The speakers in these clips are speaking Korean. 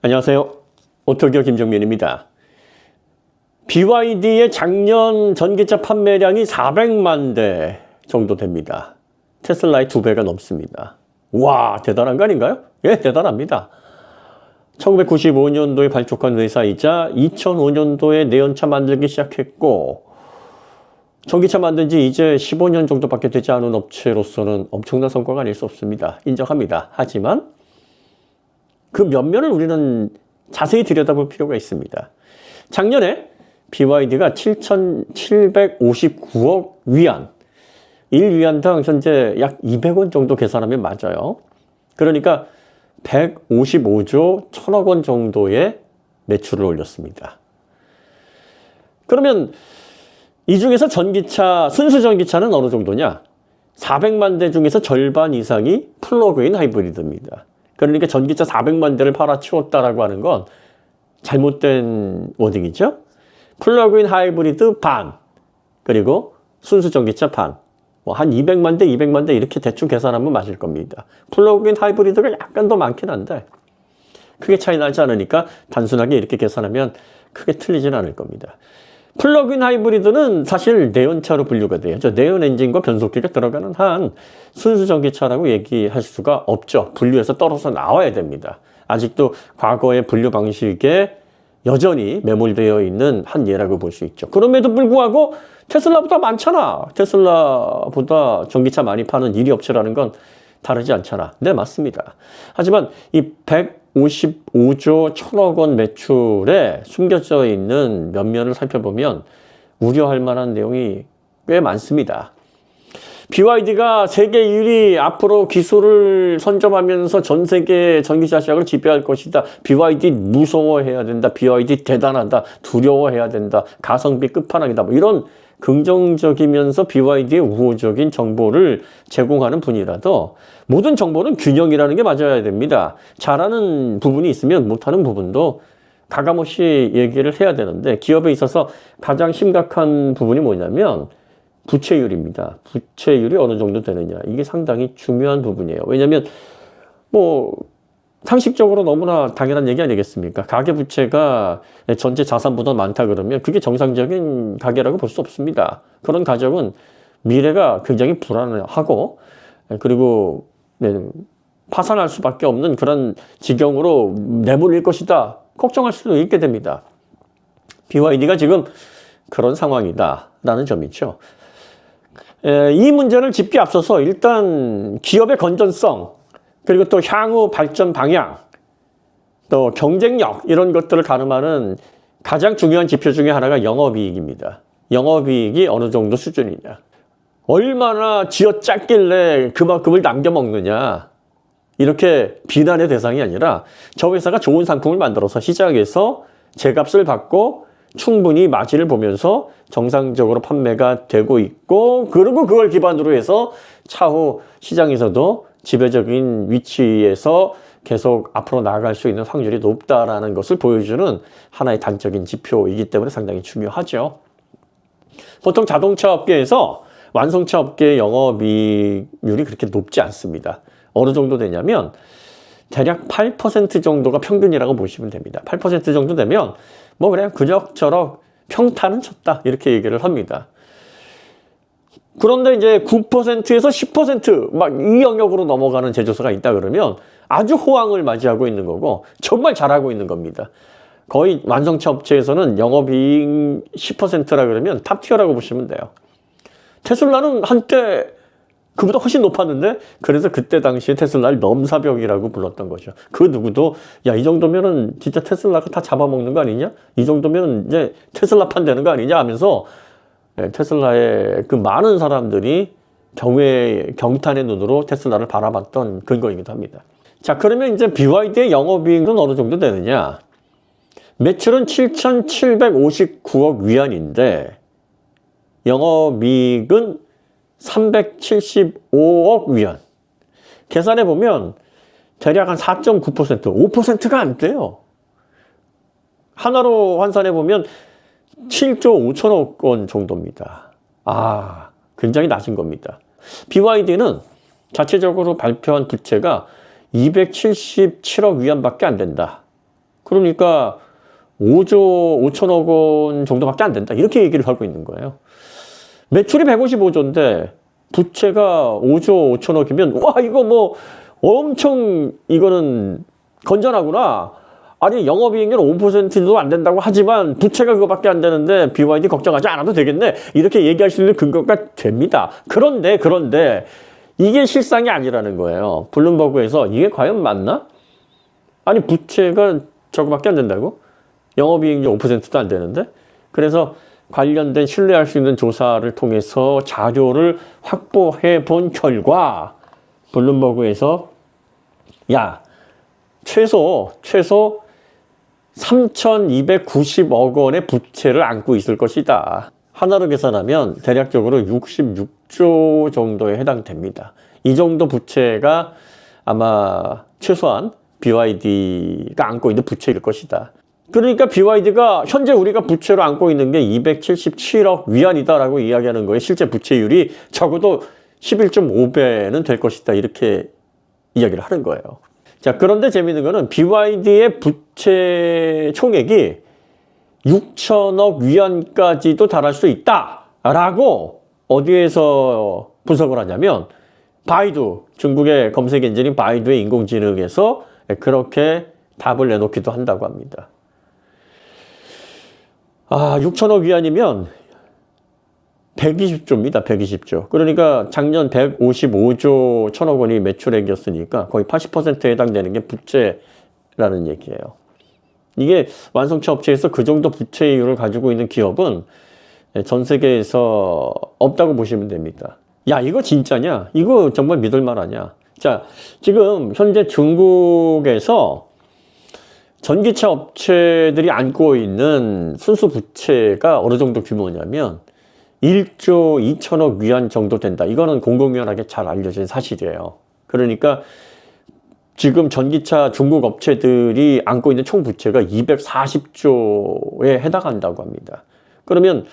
안녕하세요. 오토기어 김정민입니다. BYD의 작년 전기차 판매량이 400만 대 정도 됩니다. 테슬라의 2배가 넘습니다. 와, 대단한 거 아닌가요? 예, 대단합니다. 1995년도에 발족한 회사이자 2005년도에 내연차 만들기 시작했고 전기차 만든 지 이제 15년 정도밖에 되지 않은 업체로서는 엄청난 성과가 아닐 수 없습니다. 인정합니다. 하지만 그 면면을 우리는 자세히 들여다볼 필요가 있습니다. 작년에 BYD가 7,759억 위안, 1위안당 현재 약 200원 정도 계산하면 맞아요. 그러니까 155조 1,000억 원 정도의 매출을 올렸습니다. 그러면 이 중에서 전기차, 순수 전기차는 어느 정도냐? 400만 대 중에서 절반 이상이 플러그인 하이브리드입니다. 그러니까 전기차 400만 대를 팔아치웠다라고 하는 건 잘못된 워딩이죠. 플러그인 하이브리드 반, 그리고 순수 전기차 반. 한 200만 대, 200만 대 이렇게 대충 계산하면 맞을 겁니다. 플러그인 하이브리드가 약간 더 많긴 한데 크게 차이 나지 않으니까 단순하게 이렇게 계산하면 크게 틀리진 않을 겁니다. 플러그인 하이브리드는 사실 내연차로 분류가 돼요. 내연 엔진과 변속기가 들어가는 한 순수 전기차라고 얘기할 수가 없죠. 분류에서 떨어져 나와야 됩니다. 아직도 과거의 분류 방식에 여전히 매몰되어 있는 한 예라고 볼 수 있죠. 그럼에도 불구하고 테슬라보다 많잖아. 테슬라보다 전기차 많이 파는 1위 업체라는 건 다르지 않잖아. 네, 맞습니다. 하지만 이 155조 1,000억 원 매출에 숨겨져 있는 면면을 살펴보면 우려할 만한 내용이 꽤 많습니다. BYD가 세계 1위, 앞으로 기술을 선점하면서 전 세계 전기차 시장을 지배할 것이다. BYD 무서워해야 된다. BYD 대단하다. 두려워해야 된다. 가성비 끝판왕이다. 뭐 이런 긍정적이면서 BYD의 우호적인 정보를 제공하는 분이라도 모든 정보는 균형이라는 게 맞아야 됩니다. 잘하는 부분이 있으면 못하는 부분도 가감없이 얘기를 해야 되는데 기업에 있어서 가장 심각한 부분이 뭐냐면 부채율입니다. 부채율이 어느 정도 되느냐. 이게 상당히 중요한 부분이에요. 왜냐하면 뭐 상식적으로 너무나 당연한 얘기 아니겠습니까? 가계부채가 전체 자산보다 많다 그러면 그게 정상적인 가계라고 볼 수 없습니다. 그런 가정은 미래가 굉장히 불안하고 그리고 파산할 수밖에 없는 그런 지경으로 내몰릴 것이다. 걱정할 수도 있게 됩니다. BYD가 지금 그런 상황이다라는 점이죠. 이 문제를 짚기 앞서서 일단 기업의 건전성 그리고 또 향후 발전 방향, 또 경쟁력 이런 것들을 가늠하는 가장 중요한 지표 중에 하나가 영업이익입니다. 영업이익이 어느 정도 수준이냐. 얼마나 쥐어짰길래 그만큼을 남겨먹느냐. 이렇게 비난의 대상이 아니라 저 회사가 좋은 상품을 만들어서 시장에서 제값을 받고 충분히 마진을 보면서 정상적으로 판매가 되고 있고 그리고 그걸 기반으로 해서 차후 시장에서도 지배적인 위치에서 계속 앞으로 나아갈 수 있는 확률이 높다라는 것을 보여주는 하나의 단적인 지표이기 때문에 상당히 중요하죠. 보통 자동차 업계에서 완성차 업계의 영업이익률이 그렇게 높지 않습니다. 어느 정도 되냐면 대략 8% 정도가 평균이라고 보시면 됩니다. 8% 정도 되면 뭐 그냥 그럭저럭 평탄은 쳤다 이렇게 얘기를 합니다. 그런데 이제 9%에서 10% 막 이 영역으로 넘어가는 제조사가 있다 그러면 아주 호황을 맞이하고 있는 거고 정말 잘하고 있는 겁니다. 거의 완성차 업체에서는 영업이익 10%라 그러면 탑티어라고 보시면 돼요. 테슬라는 한때 그보다 훨씬 높았는데 그래서 그때 당시에 테슬라를 넘사벽이라고 불렀던 거죠. 그 누구도 야, 이 정도면은 진짜 테슬라가 다 잡아먹는 거 아니냐? 이 정도면 이제 테슬라판 되는 거 아니냐 하면서 테슬라의 그 많은 사람들이 경탄의 눈으로 테슬라를 바라봤던 근거이기도 합니다. 자, 그러면 이제 BYD의 영업이익은 어느 정도 되느냐? 매출은 7,759억 위안인데 영업이익은 375억 위안. 계산해 보면 대략 한 4.9%, 5%가 안 돼요. 하나로 환산해 보면 7조 5천억 원 정도입니다. 아, 굉장히 낮은 겁니다. BYD는 자체적으로 발표한 부채가 277억 위안밖에 안 된다. 그러니까 5조 5천억 원 정도밖에 안 된다. 이렇게 얘기를 하고 있는 거예요. 매출이 155조인데 부채가 5조 5천억이면 와 이거 뭐 엄청 이거는 건전하구나. 아니 영업이익률 5%도 안 된다고 하지만 부채가 그거밖에 안 되는데 BYD 걱정하지 않아도 되겠네. 이렇게 얘기할 수 있는 근거가 됩니다. 그런데 이게 실상이 아니라는 거예요. 블룸버그에서 이게 과연 맞나? 아니 부채가 저거밖에 안 된다고? 영업이익률 5%도 안 되는데? 그래서 관련된 신뢰할 수 있는 조사를 통해서 자료를 확보해 본 결과 블룸버그에서 야 최소 3,290억 원의 부채를 안고 있을 것이다. 하나로 계산하면 대략적으로 66조 정도에 해당됩니다. 이 정도 부채가 아마 최소한 BYD가 안고 있는 부채일 것이다. 그러니까 BYD가 현재 우리가 부채로 안고 있는 게 277억 위안이다라고 이야기하는 거예요. 실제 부채율이 적어도 11.5배는 될 것이다. 이렇게 이야기를 하는 거예요. 자, 그런데 재미있는 거는 BYD의 부채 총액이 6천억 위안까지도 달할 수 있다라고 어디에서 분석을 하냐면 바이두, 중국의 검색 엔진인 바이두의 인공지능에서 그렇게 답을 내놓기도 한다고 합니다. 6천억 위안이면 120조입니다. 120조. 그러니까 작년 155조 천억 원이 매출액이었으니까 거의 80%에 해당되는 게 부채라는 얘기예요. 이게 완성차 업체에서 그 정도 부채율을 가지고 있는 기업은 전 세계에서 없다고 보시면 됩니다. 야, 이거 진짜냐? 이거 정말 믿을 만하냐? 자, 지금 현재 중국에서 전기차 업체들이 안고 있는 순수 부채가 어느 정도 규모냐면 1조 2천억 위안 정도 된다. 이거는 공공연하게 잘 알려진 사실이에요. 그러니까 지금 전기차 중국 업체들이 안고 있는 총 부채가 240조에 해당한다고 합니다. 그러면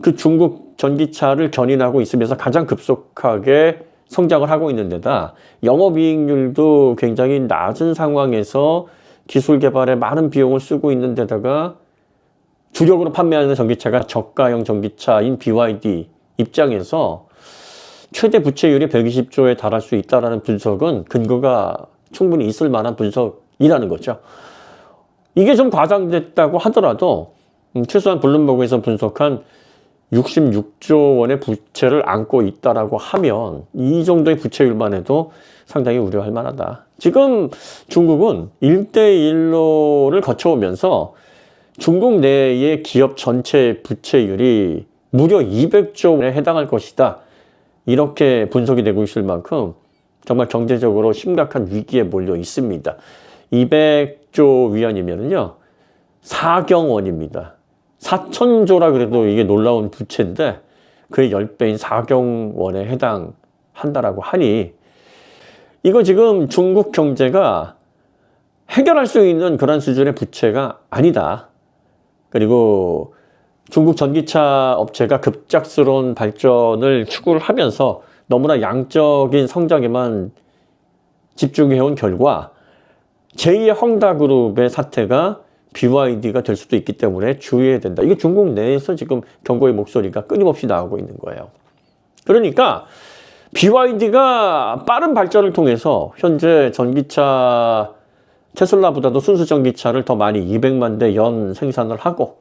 그 중국 전기차를 견인하고 있으면서 가장 급속하게 성장을 하고 있는 데다 영업이익률도 굉장히 낮은 상황에서 기술 개발에 많은 비용을 쓰고 있는 데다가 주력으로 판매하는 전기차가 저가형 전기차인 BYD 입장에서 최대 부채율이 120조에 달할 수 있다는 분석은 근거가 충분히 있을 만한 분석이라는 거죠. 이게 좀 과장됐다고 하더라도 최소한 블룸버그에서 분석한 66조 원의 부채를 안고 있다라고 하면 이 정도의 부채율만 해도 상당히 우려할 만하다. 지금 중국은 1대1로를 거쳐오면서 중국 내의 기업 전체 부채율이 무려 200조에 해당할 것이다. 이렇게 분석이 되고 있을 만큼 정말 경제적으로 심각한 위기에 몰려 있습니다. 200조 위안이면요 4경원입니다. 4천조라 그래도 이게 놀라운 부채인데 그의 10배인 4경원에 해당한다라고 하니 이거 지금 중국 경제가 해결할 수 있는 그런 수준의 부채가 아니다. 그리고 중국 전기차 업체가 급작스러운 발전을 추구를 하면서 너무나 양적인 성장에만 집중해온 결과 제2의 헝다그룹의 사태가 BYD가 될 수도 있기 때문에 주의해야 된다. 이게 중국 내에서 지금 경고의 목소리가 끊임없이 나오고 있는 거예요. 그러니까 BYD가 빠른 발전을 통해서 현재 전기차 테슬라보다도 순수 전기차를 더 많이 200만 대 연 생산을 하고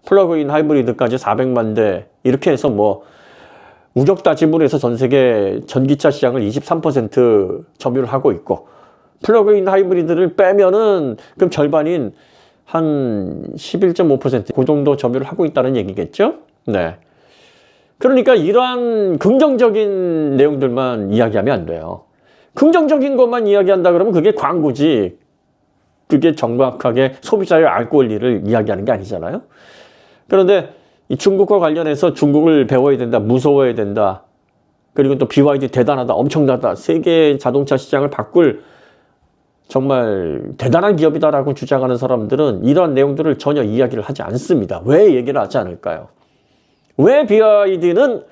플러그인 하이브리드까지 400만 대 이렇게 해서 뭐 우격 다짐으로 해서 전 세계 전기차 시장을 23% 점유를 하고 있고 플러그인 하이브리드를 빼면은 그럼 절반인 한 11.5% 그 정도 점유를 하고 있다는 얘기겠죠? 네. 그러니까 이러한 긍정적인 내용들만 이야기하면 안 돼요. 긍정적인 것만 이야기한다 그러면 그게 광고지. 그게 정확하게 소비자의 알 권리를 이야기하는 게 아니잖아요. 그런데 이 중국과 관련해서 중국을 배워야 된다, 무서워야 된다. 그리고 또 BYD 대단하다, 엄청나다. 세계 자동차 시장을 바꿀 정말 대단한 기업이다라고 주장하는 사람들은 이런 내용들을 전혀 이야기를 하지 않습니다. 왜 얘기를 하지 않을까요? 왜 BYD는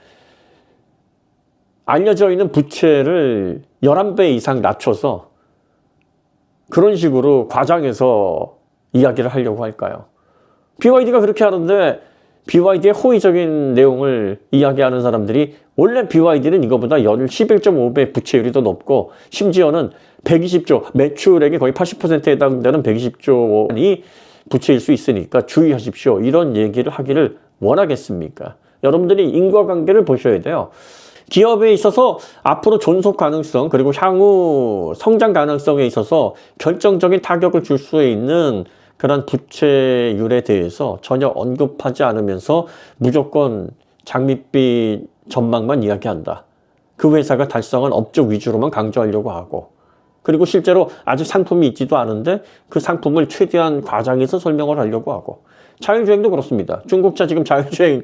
알려져 있는 부채를 11배 이상 낮춰서 그런 식으로 과장해서 이야기를 하려고 할까요? BYD가 그렇게 하는데 BYD의 호의적인 내용을 이야기하는 사람들이 원래 BYD는 이거보다 연 11.5배 부채율이 더 높고 심지어는 120조, 매출액의 거의 80%에 해당되는 120조 원이 부채일 수 있으니까 주의하십시오. 이런 얘기를 하기를 원하겠습니까? 여러분들이 인과관계를 보셔야 돼요. 기업에 있어서 앞으로 존속 가능성 그리고 향후 성장 가능성에 있어서 결정적인 타격을 줄 수 있는 그런 부채율에 대해서 전혀 언급하지 않으면서 무조건 장밋빛 전망만 이야기한다. 그 회사가 달성한 업적 위주로만 강조하려고 하고 그리고 실제로 아직 상품이 있지도 않은데 그 상품을 최대한 과장해서 설명을 하려고 하고 자율주행도 그렇습니다. 중국차 지금 자율주행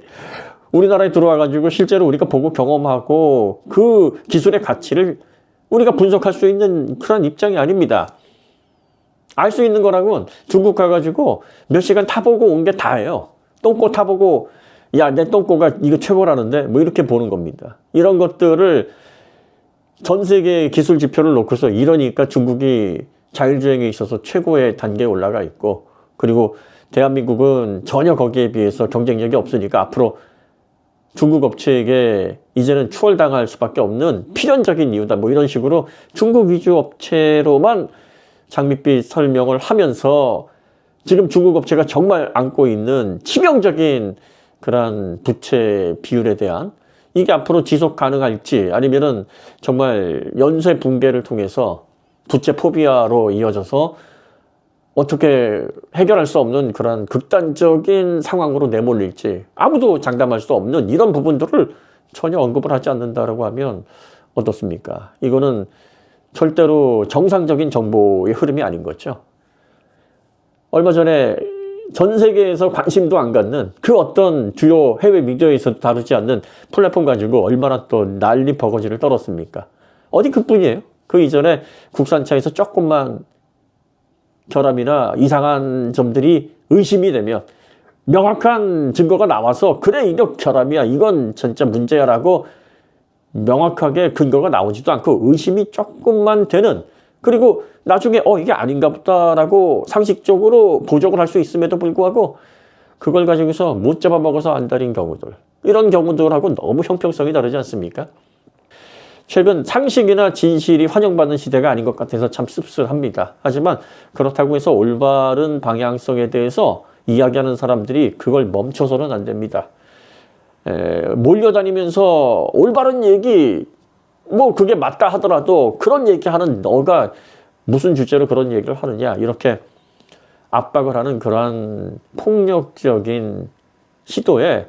우리나라에 들어와가지고 실제로 우리가 보고 경험하고 그 기술의 가치를 우리가 분석할 수 있는 그런 입장이 아닙니다. 알 수 있는 거라고는 중국 가가지고 몇 시간 타보고 온 게 다예요. 똥꼬 타보고 야, 내 똥꼬가 이거 최고라는데 뭐 이렇게 보는 겁니다. 이런 것들을 전 세계 기술 지표를 놓고서 이러니까 중국이 자율주행에 있어서 최고의 단계에 올라가 있고 그리고 대한민국은 전혀 거기에 비해서 경쟁력이 없으니까 앞으로 중국 업체에게 이제는 추월당할 수밖에 없는 필연적인 이유다. 뭐 이런 식으로 중국 위주 업체로만 장밋빛 설명을 하면서 지금 중국 업체가 정말 안고 있는 치명적인 그런 부채 비율에 대한 이게 앞으로 지속 가능할지 아니면은 정말 연쇄 붕괴를 통해서 부채 포비아로 이어져서 어떻게 해결할 수 없는 그런 극단적인 상황으로 내몰릴지 아무도 장담할 수 없는 이런 부분들을 전혀 언급을 하지 않는다라고 하면 어떻습니까? 이거는 절대로 정상적인 정보의 흐름이 아닌 거죠. 얼마 전에 전 세계에서 관심도 안 갖는 그 어떤 주요 해외 미디어에서 다루지 않는 플랫폼 가지고 얼마나 또 난리 버거지를 떨었습니까? 어디 그뿐이에요. 그 이전에 국산차에서 조금만 결함이나 이상한 점들이 의심이 되면 명확한 증거가 나와서 그래 이거 결함이야 이건 진짜 문제야 라고 명확하게 근거가 나오지도 않고 의심이 조금만 되는 그리고 나중에 이게 아닌가 보다라고 상식적으로 보적을 할 수 있음에도 불구하고 그걸 가지고서 못 잡아먹어서 안달인 경우들 이런 경우들하고 너무 형평성이 다르지 않습니까? 최근 상식이나 진실이 환영받는 시대가 아닌 것 같아서 참 씁쓸합니다. 하지만 그렇다고 해서 올바른 방향성에 대해서 이야기하는 사람들이 그걸 멈춰서는 안 됩니다. 몰려다니면서 올바른 얘기 뭐 그게 맞다 하더라도 그런 얘기하는 너가 무슨 주제로 그런 얘기를 하느냐 이렇게 압박을 하는 그러한 폭력적인 시도에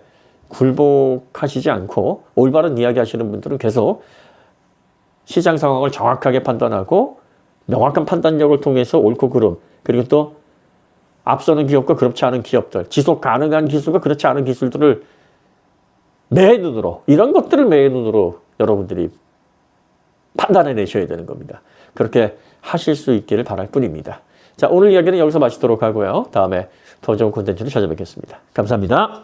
굴복하시지 않고 올바른 이야기 하시는 분들은 계속 시장 상황을 정확하게 판단하고 명확한 판단력을 통해서 옳고 그름 그리고 또 앞서는 기업과 그렇지 않은 기업들 지속 가능한 기술과 그렇지 않은 기술들을 매의 눈으로 이런 것들을 매의 눈으로 여러분들이 판단해 내셔야 되는 겁니다. 그렇게 하실 수 있기를 바랄 뿐입니다. 자, 오늘 이야기는 여기서 마치도록 하고요. 다음에 더 좋은 콘텐츠로 찾아뵙겠습니다. 감사합니다.